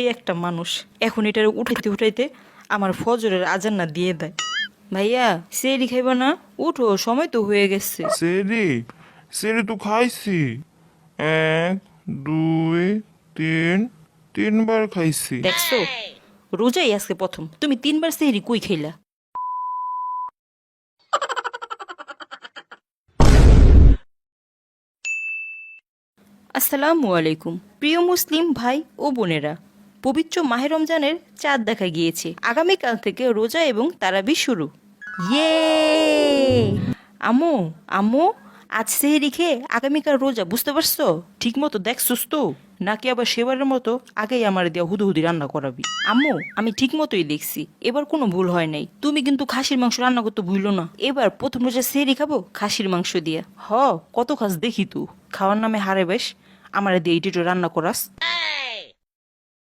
এই একটা মানুষ এখন এটার উঠাইতে উঠাইতে আমার ফজরের আজান না দিয়ে দেয়। ভাইয়া সেরি খাইবা না? উঠো, সময় তো হয়ে গেছে। সেরি সেরি তো খাইছি। এক, দুই, তিন, তিনবার খাইছি। দেখছো, রোজাই আজকে প্রথম তুমি 3বার সেহরি কই খাইলা? আসসালামু আলাইকুম প্রিয় মুসলিম ভাই ও বোনেরা, পবিত্র মাহে রমজানের চাঁদ দেখা গিয়েছে। আগামীকাল থেকে রোজা এবং তারাবি শুরু। ইয়ে আম্মু, আম্মু, আজ সেহরি খেয়ে আগামীকাল রোজা, বুঝতে পারছো? ঠিক মতো দেখছোস তো, নাকি আবার সেবারের মতো আগেই আমার দিয়া হুদুহুদি রান্না করাবি? আম্মু, আমি ঠিক মতোই দেখছি, এবার কোনো ভুল হয় নাই। তুমি কিন্তু খাসির মাংস রান্না করতে ভুললো না। এবার প্রথম রোজা সেহরি খাবো খাসির মাংস দিয়া। কত খাস দেখি তু, খাওয়ার নামে হারে বেশ আমার দিয়ে ইটিটো রান্না করাস।